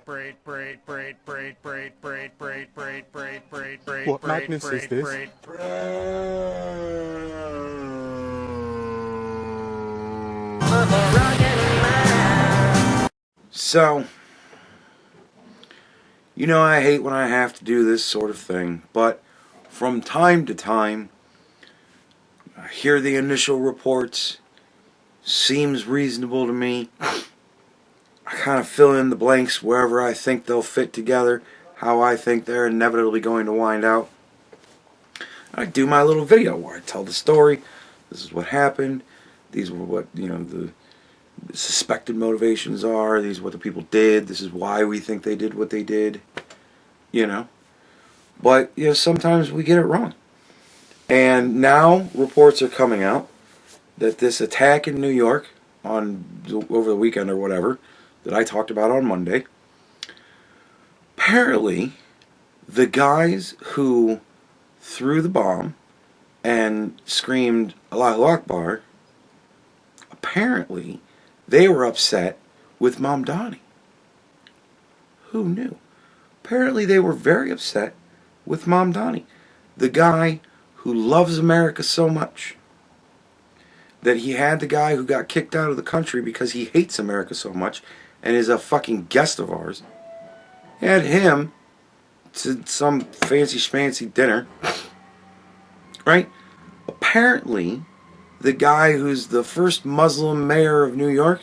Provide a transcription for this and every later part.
What madness is this? So, you know I hate when I have to do this sort of thing, but from time to time, I hear the initial reports, seems reasonable to me. I kind of fill in the blanks wherever I think they'll fit together, how I think they're inevitably going to wind out. I do my little video where I tell the story. This is what happened. These were what, the suspected motivations are. These are what the people did. This is why we think they did what they did. But, sometimes we get it wrong. And now reports are coming out that this attack in New York over the weekend or whatever that I talked about on Monday, apparently the guys who threw the bomb and screamed Allahu Akbar, apparently they were upset with Mamdani. Who knew? Apparently they were very upset with Mamdani, the guy who loves America so much that he had the guy who got kicked out of the country because he hates America so much and is a fucking guest of ours. Had him to some fancy schmancy dinner, right? Apparently, the guy who's the first Muslim mayor of New York,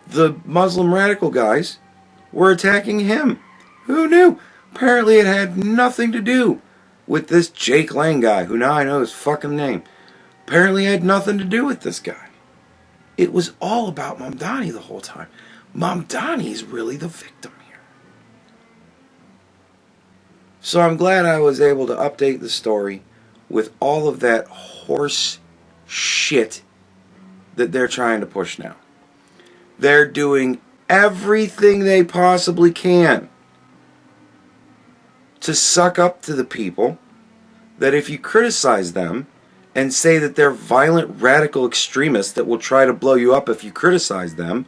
the Muslim radical guys were attacking him. Who knew? Apparently it had nothing to do with this Jake Lang guy, who now I know his fucking name. Apparently it had nothing to do with this guy. It was all about Mamdani the whole time. Mamdani is really the victim here. So I'm glad I was able to update the story with all of that horse shit that they're trying to push now. They're doing everything they possibly can to suck up to the people that if you criticize them and say that they're violent radical extremists that will try to blow you up if you criticize them,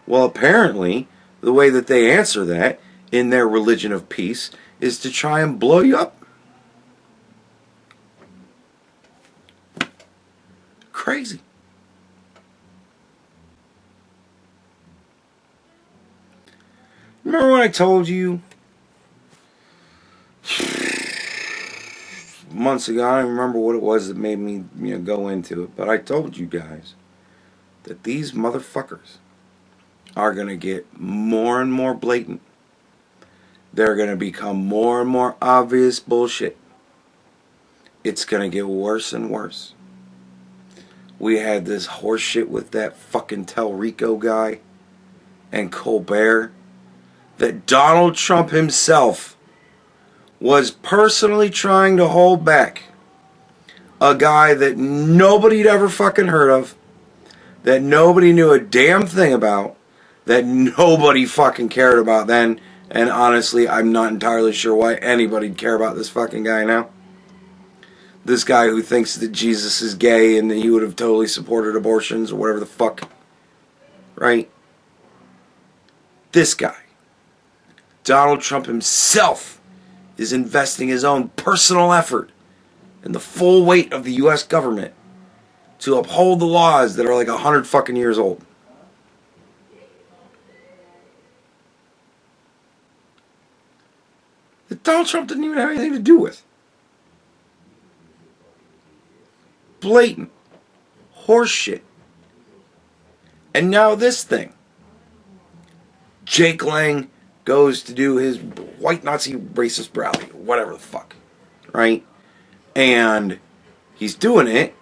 well, apparently the way that they answer that in their religion of peace is to try and blow you up. Crazy. Remember when I told you months ago, I don't remember what it was that made me go into it, but I told you guys that these motherfuckers are going to get more and more blatant. They're going to become more and more obvious bullshit. It's going to get worse and worse. We had this horse shit with that fucking Telrico guy and Colbert that Donald Trump himself was personally trying to hold back. A guy that nobody'd ever fucking heard of, that nobody knew a damn thing about, that nobody fucking cared about then, and honestly, I'm not entirely sure why anybody'd care about this fucking guy now. This guy who thinks that Jesus is gay and that he would have totally supported abortions or whatever the fuck. Right? This guy, Donald Trump himself, is investing his own personal effort and the full weight of the U.S. government to uphold the laws that are like 100 fucking years old. That Donald Trump didn't even have anything to do with. Blatant horseshit. And now this thing. Jake Lang goes to do his white Nazi racist rally, or whatever the fuck, right? And he's doing it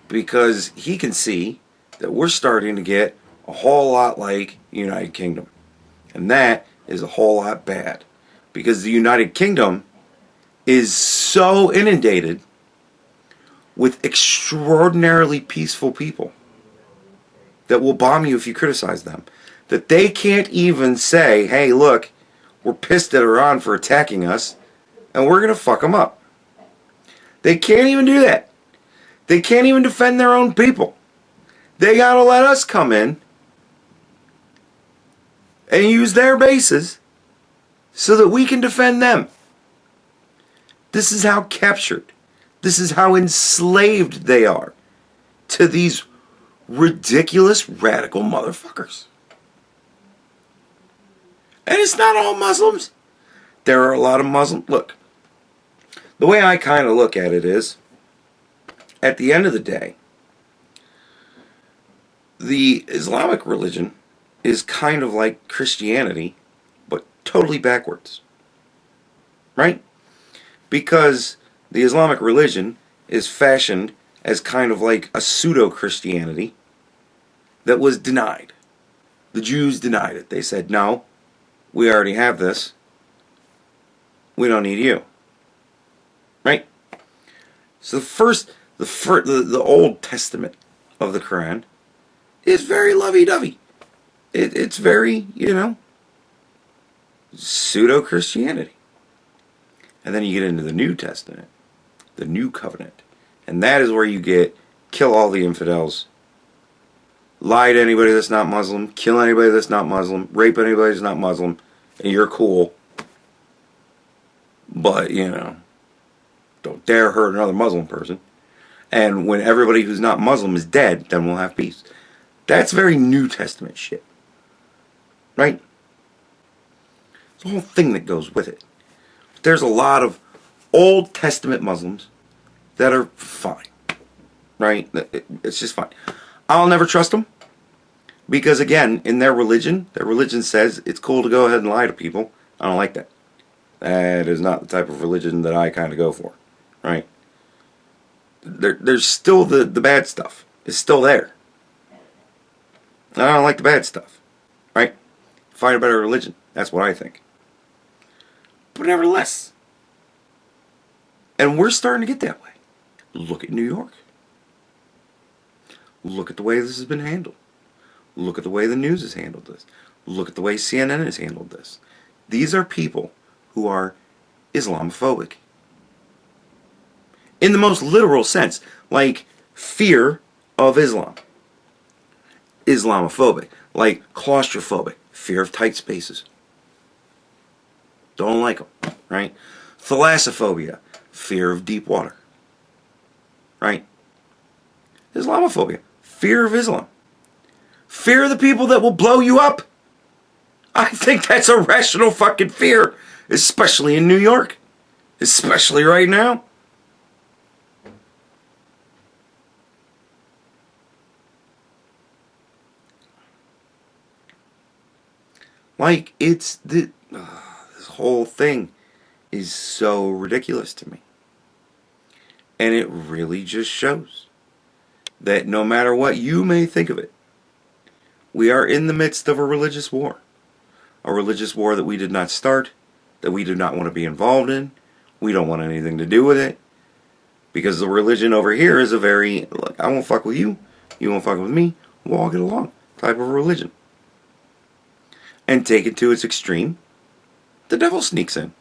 because he can see that we're starting to get a whole lot like the United Kingdom. And that is a whole lot bad. Because the United Kingdom is so inundated with extraordinarily peaceful people that will bomb you if you criticize them. That they can't even say, hey, look, we're pissed at Iran for attacking us, and we're going to fuck them up. They can't even do that. They can't even defend their own people. They got to let us come in and use their bases so that we can defend them. This is how captured, this is how enslaved they are to these ridiculous radical motherfuckers. And it's not all Muslims. There are a lot of Muslims. Look, the way I kind of look at it is, at the end of the day, the Islamic religion is kind of like Christianity, but totally backwards. Right? Because the Islamic religion is fashioned as kind of like a pseudo-Christianity that was denied. The Jews denied it. They said, no, we already have this. We don't need you. Right? So the Old Testament of the Quran is very lovey-dovey. It's very, pseudo-Christianity. And then you get into the New Testament, the New Covenant. And that is where you get kill all the infidels, lie to anybody that's not Muslim, kill anybody that's not Muslim, rape anybody that's not Muslim, and you're cool. But, don't dare hurt another Muslim person. And when everybody who's not Muslim is dead, then we'll have peace. That's very New Testament shit. Right? It's a whole thing that goes with it. There's a lot of Old Testament Muslims that are fine. Right? It's just fine. I'll never trust them. Because again, in their religion says it's cool to go ahead and lie to people. I don't like that. That is not the type of religion that I kind of go for. Right? There's still the bad stuff. It's still there. I don't like the bad stuff. Right? Find a better religion. That's what I think. But nevertheless. And we're starting to get that way. Look at New York. Look at the way this has been handled. Look at the way the news has handled this. Look at the way CNN has handled this. These are people who are Islamophobic. In the most literal sense. Like fear of Islam. Islamophobic. Like claustrophobic. Fear of tight spaces. Don't like them. Right? Thalassophobia. Fear of deep water. Right? Islamophobia. Fear of Islam. Fear of the people that will blow you up. I think that's a rational fucking fear. Especially in New York. Especially right now. Like, it's this whole thing is so ridiculous to me. And it really just shows that no matter what you may think of it, we are in the midst of a religious war. A religious war that we did not start, that we do not want to be involved in. We don't want anything to do with it. Because the religion over here is a very, like, I won't fuck with you, you won't fuck with me, we'll all get along type of religion. And take it to its extreme, the devil sneaks in.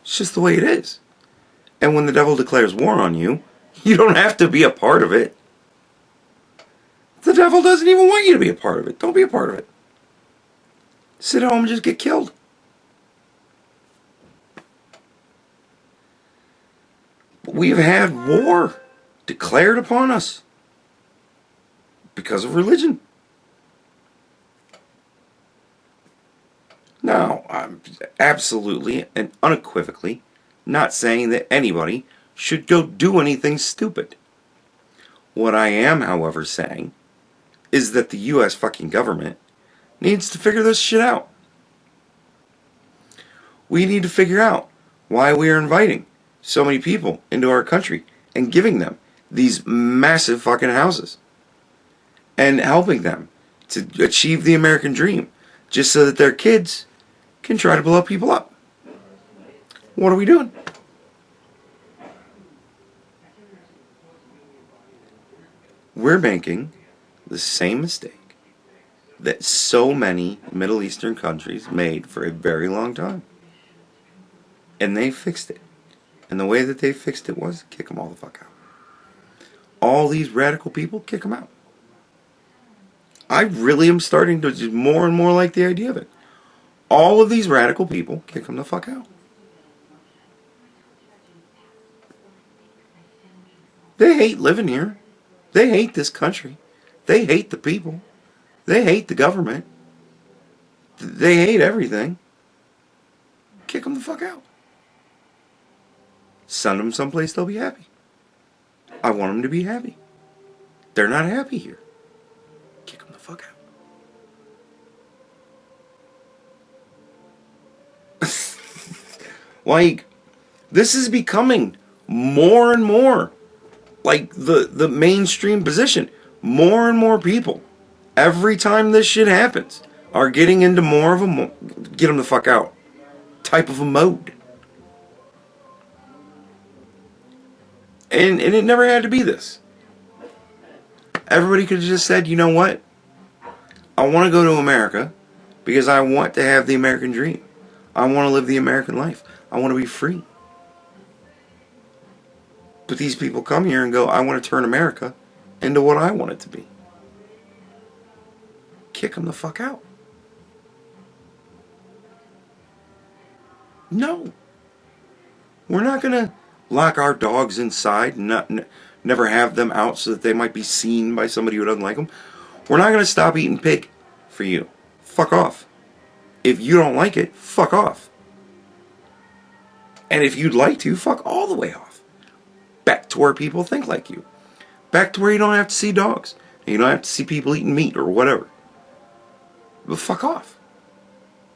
It's just the way it is. And when the devil declares war on you, you don't have to be a part of it. The devil doesn't even want you to be a part of it. Don't be a part of it. Sit home and just get killed. But we've had war declared upon us because of religion. Now, I'm absolutely and unequivocally not saying that anybody should go do anything stupid. What I am, however, saying is that the U.S. fucking government needs to figure this shit out. We need to figure out why we are inviting so many people into our country and giving them these massive fucking houses and helping them to achieve the American dream just so that their kids can try to blow people up. What are we doing? We're making the same mistake that so many Middle Eastern countries made for a very long time. And they fixed it. And the way that they fixed it was kick them all the fuck out. All these radical people, kick them out. I really am starting to just more and more like the idea of it. All of these radical people, kick them the fuck out. They hate living here. They hate this country. They hate the people. They hate the government. They hate everything. Kick them the fuck out. Send them someplace they'll be happy. I want them to be happy. They're not happy here. Kick them the fuck out. Like, this is becoming more and more like the mainstream position. More and more people, every time this shit happens, are getting into more of a get them the fuck out type of a mode. And it never had to be this. Everybody could have just said, you know what? I want to go to America because I want to have the American dream. I want to live the American life. I want to be free. But these people come here and go, I want to turn America into what I want it to be. Kick them the fuck out. No. We're not going to lock our dogs inside and never have them out so that they might be seen by somebody who doesn't like them. We're not going to stop eating pig for you. Fuck off. If you don't like it, fuck off. And if you'd like to, fuck all the way off. Back to where people think like you. Back to where you don't have to see dogs. And you don't have to see people eating meat or whatever. But fuck off.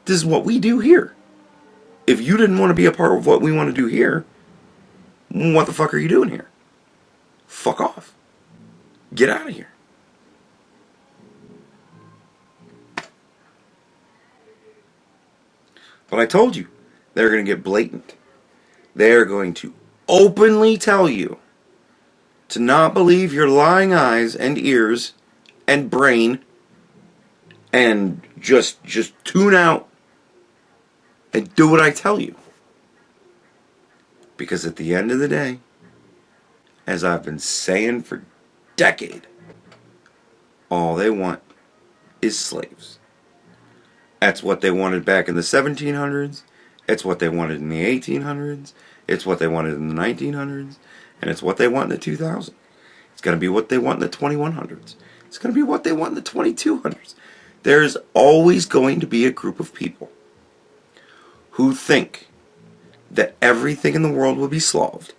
This is what we do here. If you didn't want to be a part of what we want to do here, what the fuck are you doing here? Fuck off. Get out of here. But I told you, they're going to get blatant. They're going to openly tell you to not believe your lying eyes and ears and brain and just tune out and do what I tell you. Because at the end of the day, as I've been saying for decades, all they want is slaves. That's what they wanted back in the 1700s. It's what they wanted in the 1800s. It's what they wanted in the 1900s. And it's what they want in the 2000s. It's going to be what they want in the 2100s. It's going to be what they want in the 2200s. There's always going to be a group of people who think that everything in the world will be solved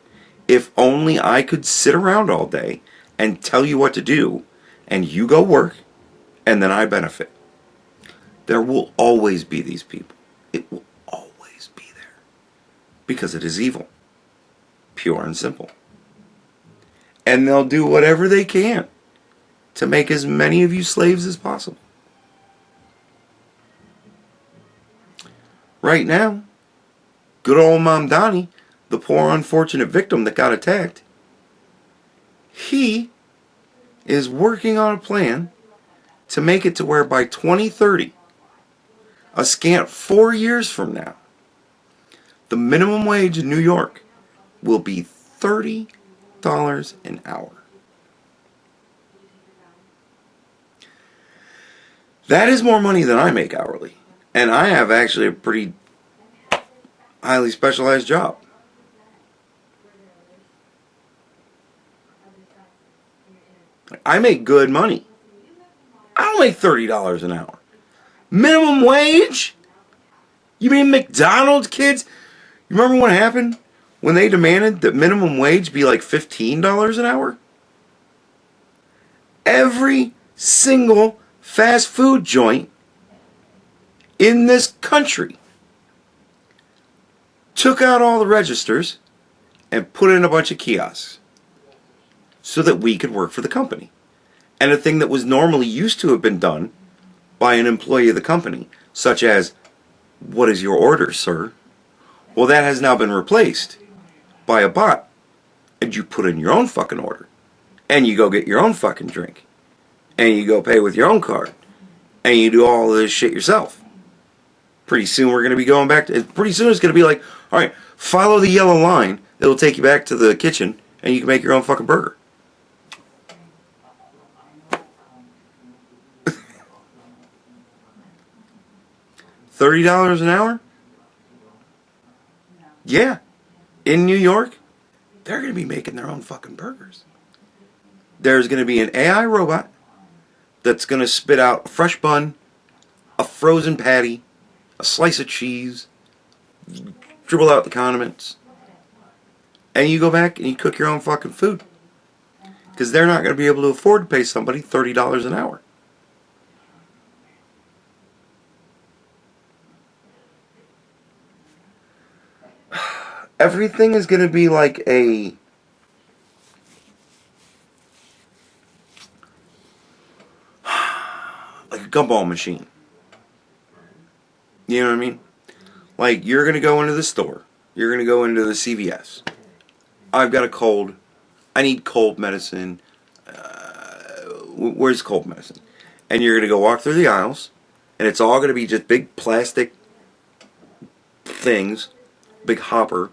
if only I could sit around all day and tell you what to do and you go work and then I benefit. There will always be these people. It will always be there. Because it is evil. Pure and simple. And they'll do whatever they can to make as many of you slaves as possible. Right now, good old Mom Donnie, the poor unfortunate victim that got attacked, he is working on a plan to make it to where by 2030, a scant 4 years from now, the minimum wage in New York will be $30 an hour. That is more money than I make hourly. And I have actually a pretty highly specialized job. I make good money. I don't make $30 an hour. Minimum wage? You mean McDonald's kids? You remember what happened when they demanded that minimum wage be like $15 an hour? Every single fast food joint in this country took out all the registers and put in a bunch of kiosks so that we could work for the company. And a thing that was normally used to have been done by an employee of the company, such as, "What is your order, sir?" Well, that has now been replaced by a bot. And you put in your own fucking order. And you go get your own fucking drink. And you go pay with your own card. And you do all of this shit yourself. Pretty soon we're going to be going back to... Pretty soon it's going to be like, alright, follow the yellow line. It'll take you back to the kitchen. And you can make your own fucking burger. $30 an hour? Yeah. In New York, they're going to be making their own fucking burgers. There's going to be an AI robot that's going to spit out a fresh bun, a frozen patty, a slice of cheese, dribble out the condiments, and you go back and you cook your own fucking food. Because they're not going to be able to afford to pay somebody $30 an hour. Everything is going to be like a gumball machine. You know what I mean? Like, you're going to go into the store. You're going to go into the CVS. I've got a cold. I need cold medicine. Where's cold medicine? And you're going to go walk through the aisles. And it's all going to be just big plastic things. Big hopper.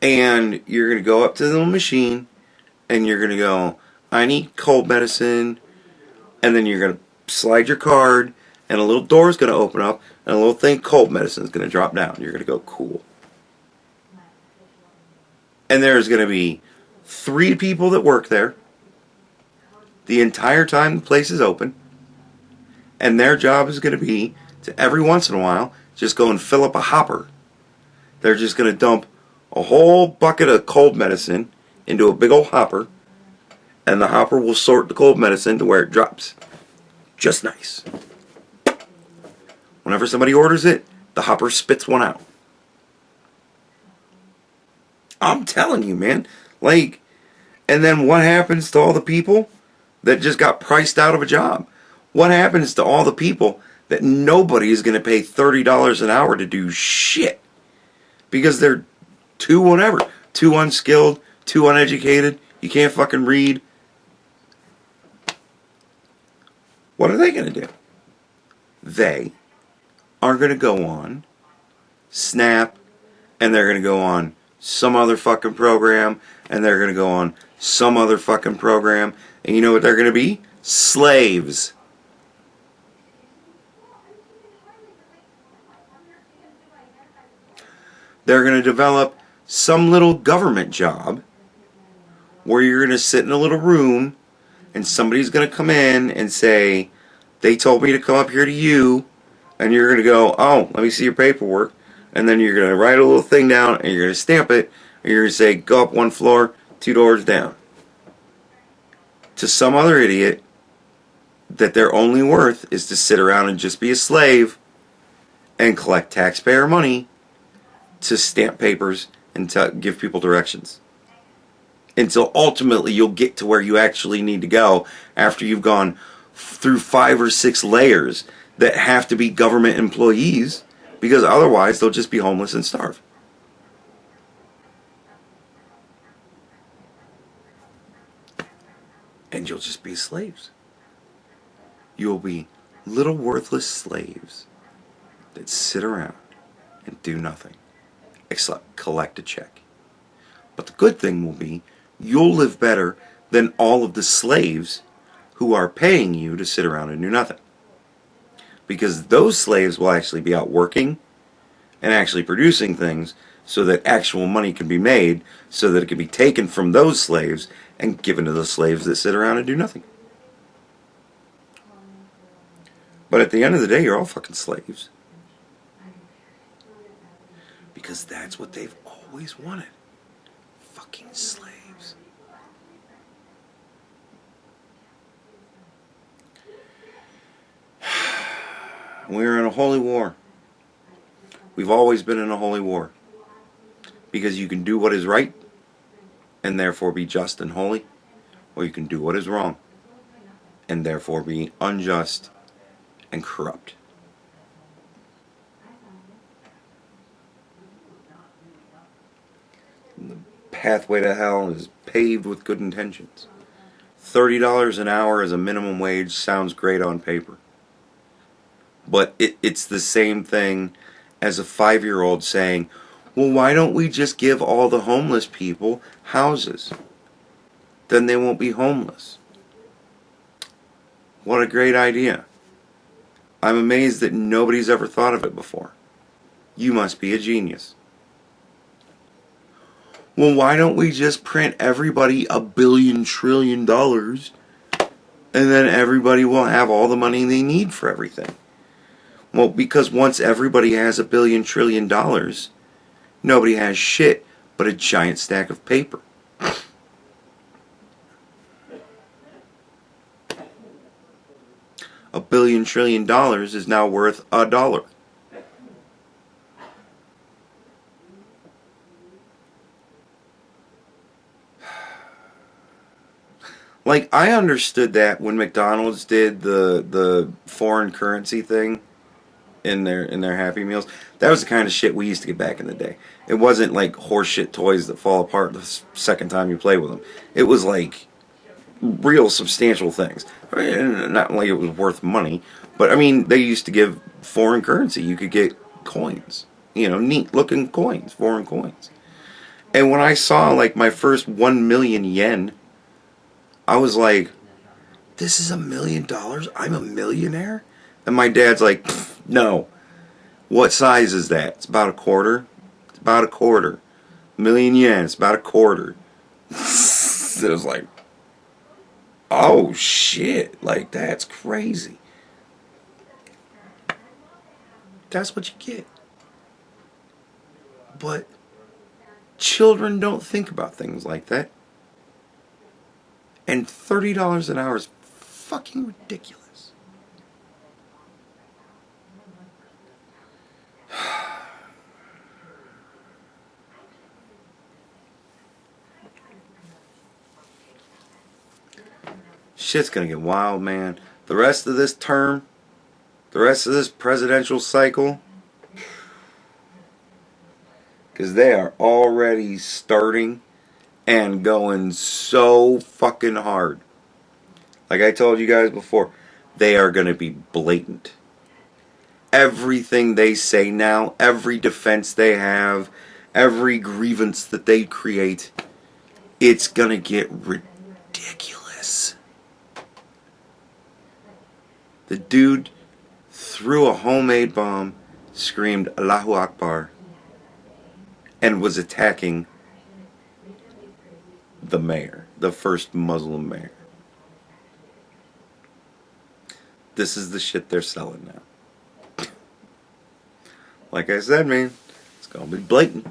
And you're going to go up to the little machine. And you're going to go, I need cold medicine. And then you're going to slide your card. And a little door is going to open up. And a little thing, cold medicine, is going to drop down. You're going to go, cool. And there's going to be 3 people that work there the entire time the place is open. And their job is going to be to, every once in a while, just go and fill up a hopper. They're just going to dump a whole bucket of cold medicine into a big old hopper. And the hopper will sort the cold medicine to where it drops. Just nice. Whenever somebody orders it, the hopper spits one out. I'm telling you, man. Like, and then what happens to all the people that just got priced out of a job? What happens to all the people that nobody is going to pay $30 an hour to do shit? Because they're too whatever. Too unskilled, too uneducated, you can't fucking read. What are they going to do? They are going to go on Snap, and they're going to go on some other fucking program, and they're going to go on some other fucking program, and you know what they're going to be? Slaves. They're going to develop some little government job where you're going to sit in a little room, and somebody's going to come in and say, they told me to come up here to you, and you're going to go, oh, let me see your paperwork. And then you're going to write a little thing down, and you're going to stamp it, and you're going to say, go up 1 floor, 2 doors down. To some other idiot that their only worth is to sit around and just be a slave and collect taxpayer money to stamp papers and to give people directions. Until ultimately you'll get to where you actually need to go after you've gone through 5 or 6 layers that have to be government employees, because otherwise they'll just be homeless and starve. And you'll just be slaves. You'll be little worthless slaves that sit around and do nothing except collect a check. But the good thing will be you'll live better than all of the slaves who are paying you to sit around and do nothing. Because those slaves will actually be out working and actually producing things so that actual money can be made, so that it can be taken from those slaves and given to the slaves that sit around and do nothing. But at the end of the day, you're all fucking slaves. Because that's what they've always wanted. Fucking slaves. We're in a holy war. We've always been in a holy war. Because you can do what is right and therefore be just and holy, or you can do what is wrong and therefore be unjust and corrupt. The pathway to hell is paved with good intentions. $30 an hour as a minimum wage sounds great on paper. But it's the same thing as a 5-year-old saying, well, why don't we just give all the homeless people houses? Then they won't be homeless. What a great idea. I'm amazed that nobody's ever thought of it before. You must be a genius. Well, why don't we just print everybody $1 billion trillion and then everybody will have all the money they need for everything? Well, because once everybody has $1 billion trillion, nobody has shit but a giant stack of paper. $1 billion trillion is now worth $1. Like, I understood that when McDonald's did the foreign currency thing in their Happy Meals. That was the kind of shit we used to get back in the day. It wasn't like horseshit toys that fall apart the second time you play with them. It was like real substantial things. I mean, not like it was worth money, but I mean, they used to give foreign currency. You could get coins, neat looking coins, foreign coins. And when I saw like my first 1 million yen, I was like, this is $1 million? I'm a millionaire? And my dad's like, no. What size is that? It's about a quarter. It's about a quarter. 1 million yen, it's about a quarter. It was like, oh shit, like that's crazy. That's what you get. But children don't think about things like that. And $30 an hour is fucking ridiculous. Shit's gonna get wild, man. The rest of this term, the rest of this presidential cycle, because they are already starting and going so fucking hard. Like I told you guys before, they are going to be blatant. Everything they say now, every defense they have, every grievance that they create, it's going to get ridiculous. The dude threw a homemade bomb, screamed Allahu Akbar, and was attacking the mayor, the first Muslim mayor. This is the shit they're selling now. Like I said, man, it's gonna be blatant.